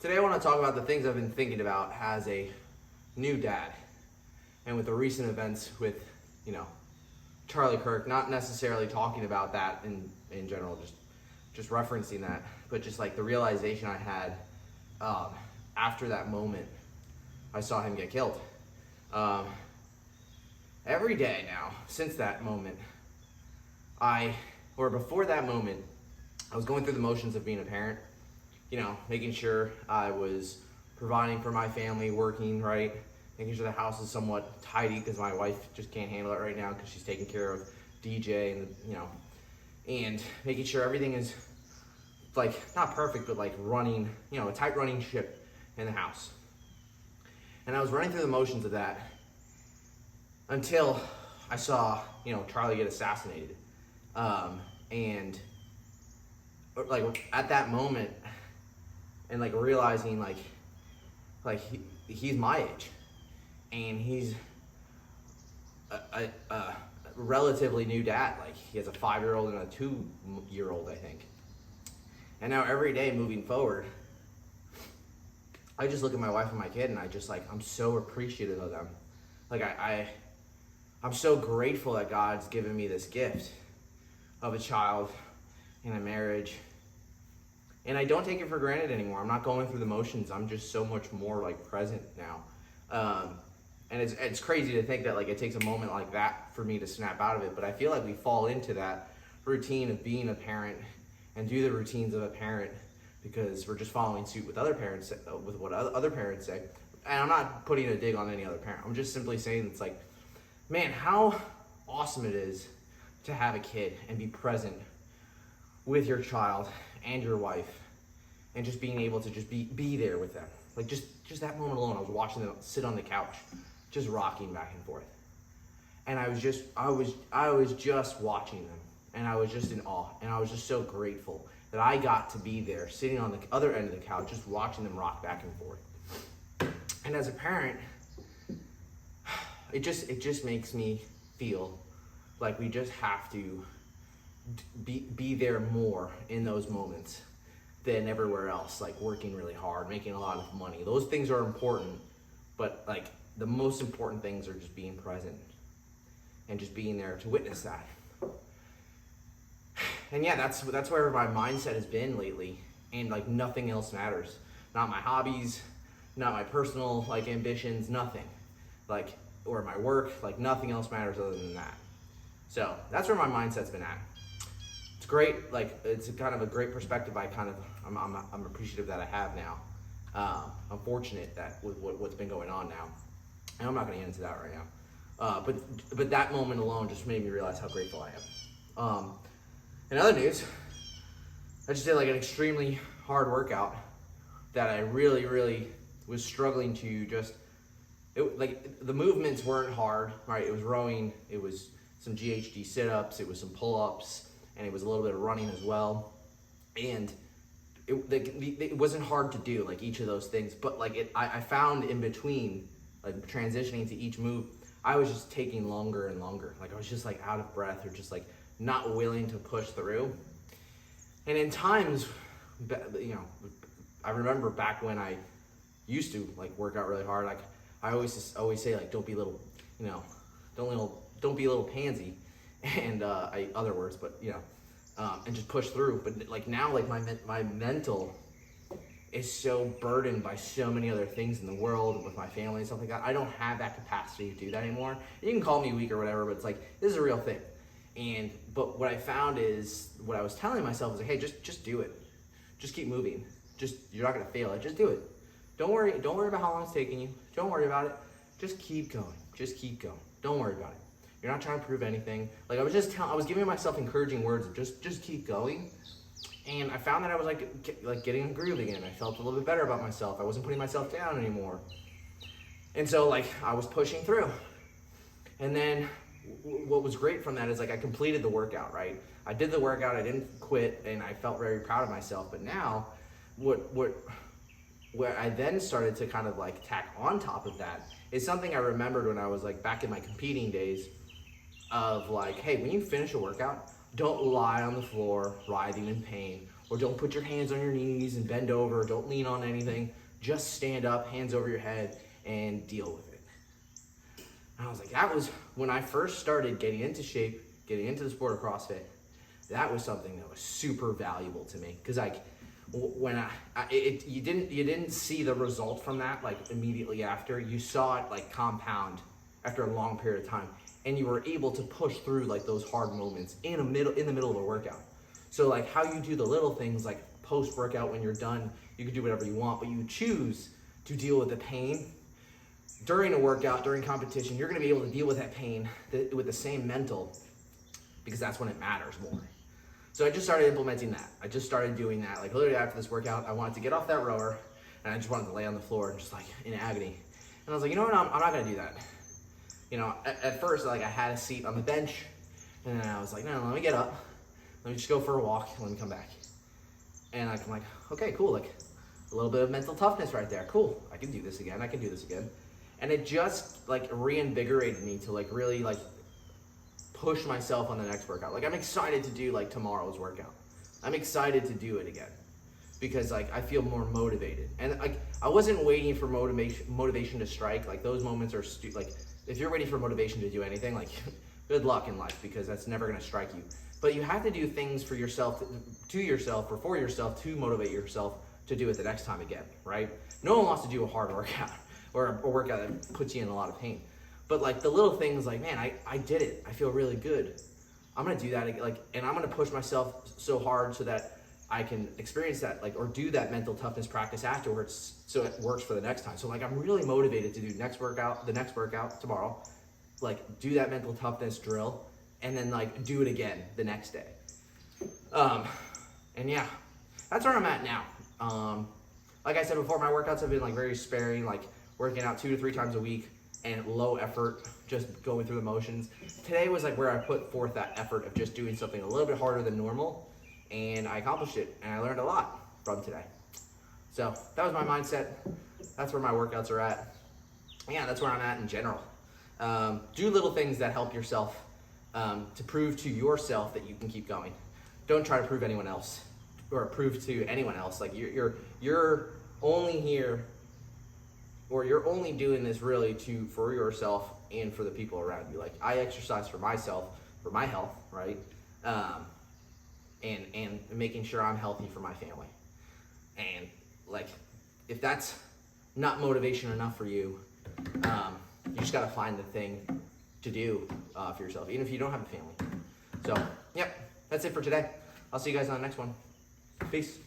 Today I want to talk about the things I've been thinking about as a new dad, and with the recent events with, Charlie Kirk, not necessarily talking about that in general, just referencing that, but just like the realization I had after that moment I saw him get killed. Every day now, since that moment, before that moment, I was going through the motions of being a parent, making sure I was providing for my family, working, right? Making sure the house is somewhat tidy because my wife just can't handle it right now because she's taking care of DJ and making sure everything is like, not perfect, but like running, a tight running ship in the house. And I was running through the motions of that until I saw, Charlie get assassinated. And like at that moment, and like realizing he's my age, and he's a relatively new dad. Like he has a 5-year-old and a 2-year-old, I think. And now every day moving forward, I just look at my wife and my kid, and I'm so appreciative of them. Like I'm so grateful that God's given me this gift of a child and a marriage. And I don't take it for granted anymore. I'm not going through the motions. I'm just so much more like present now. And it's crazy to think that like it takes a moment like that for me to snap out of it. But I feel like we fall into that routine of being a parent and do the routines of a parent because we're just following suit with other parents, with what other parents say. And I'm not putting a dig on any other parent. I'm just simply saying it's like, man, how awesome it is to have a kid and be present with your child and your wife, and just being able to just be there with them. Like just that moment alone, I was watching them sit on the couch, just rocking back and forth. And I was just watching them, and I was just in awe, and I was just so grateful that I got to be there, sitting on the other end of the couch, just watching them rock back and forth. And as a parent, it just makes me feel like we just have to be there more in those moments than everywhere else, like working really hard, making a lot of money. Those things are important, but like the most important things are just being present and just being there to witness that. And yeah, that's where my mindset has been lately, and like nothing else matters. Not my hobbies, not my personal like ambitions, nothing. Like, or my work, like nothing else matters other than that. So that's where my mindset's been at. It's great, like it's kind of a great perspective. I'm appreciative that I have now. I'm fortunate that with what's been going on now, and I'm not going to get into that right now. But that moment alone just made me realize how grateful I am. In other news, I just did like an extremely hard workout that I really was struggling to like the movements weren't hard, right? It was rowing, it was some GHD sit-ups, it was some pull-ups, and it was a little bit of running as well. And it wasn't hard to do, like each of those things, but like I found in between, like transitioning to each move, I was just taking longer and longer. Like I was just like out of breath, or just like not willing to push through. And in times, I remember back when I used to like work out really hard, like I always say like, don't be a little, don't be a little pansy, and other words, but and just push through. But like now, like my mental is so burdened by so many other things in the world with my family and stuff like that. I don't have that capacity to do that anymore. You can call me weak or whatever, but it's like, this is a real thing. But what I found is, what I was telling myself was like, hey, just do it. Just keep moving. You're not gonna fail it. Just do it. Don't worry about how long it's taking you. Don't worry about it. Just keep going. Just keep going. Don't worry about it. You're not trying to prove anything. Like I was giving myself encouraging words of just keep going. And I found that I was like getting in a groove again. I felt a little bit better about myself. I wasn't putting myself down anymore. And so like I was pushing through. And then what was great from that is like I completed the workout, right? I did the workout, I didn't quit, and I felt very proud of myself. But now where I then started to kind of like tack on top of that is something I remembered when I was like back in my competing days, of like, hey, when you finish a workout, don't lie on the floor writhing in pain or don't put your hands on your knees and bend over, don't lean on anything. Just stand up, hands over your head, and deal with it. And I was like, that was when I first started getting into shape, getting into the sport of CrossFit. That was something that was super valuable to me, because like when you didn't see the result from that like immediately after. You saw it like compound after a long period of time, and you were able to push through like those hard moments in the middle of a workout. So like how you do the little things, like post workout when you're done, you can do whatever you want, but you choose to deal with the pain during a workout, during competition. You're going to be able to deal with that pain with the same mental, because that's when it matters more. So I just started implementing that. I just started doing that. Like literally after this workout, I wanted to get off that rower, and I just wanted to lay on the floor and just like in agony. And I was like, you know what, I'm not gonna do that. You know, at first, like I had a seat on the bench, and then I was like, no, let me get up. Let me just go for a walk, and let me come back. And I'm like, okay, cool. Like a little bit of mental toughness right there. Cool, I can do this again. I can do this again. And it just like reinvigorated me to like really like push myself on the next workout. Like I'm excited to do like tomorrow's workout. I'm excited to do it again, because like I feel more motivated. And like I wasn't waiting for motivation to strike. Like those moments are like if you're waiting for motivation to do anything, like good luck in life, because that's never going to strike you. But you have to do things for yourself, to yourself, or for yourself, to motivate yourself to do it the next time again, right? No one wants to do a hard workout or a workout that puts you in a lot of pain. But like the little things, like, man, I did it. I feel really good. I'm gonna do that, like, and I'm gonna push myself so hard so that I can experience that, like, or do that mental toughness practice afterwards, so it works for the next time. So like, I'm really motivated to do the next workout tomorrow, like do that mental toughness drill, and then like do it again the next day. And yeah, that's where I'm at now. Like I said before, my workouts have been like very sparing, like working out 2 to 3 times a week, and low effort, just going through the motions. Today was like where I put forth that effort of just doing something a little bit harder than normal, and I accomplished it, and I learned a lot from today. So that was my mindset. That's where my workouts are at. Yeah, that's where I'm at in general. Do little things that help yourself, to prove to yourself that you can keep going. Don't try to prove anyone else, or prove to anyone else. Like you're only here, or you're only doing this really for yourself and for the people around you. Like I exercise for myself, for my health, right? And making sure I'm healthy for my family. And like, if that's not motivation enough for you, you just gotta find the thing to do for yourself, even if you don't have a family. So, yep, that's it for today. I'll see you guys on the next one. Peace.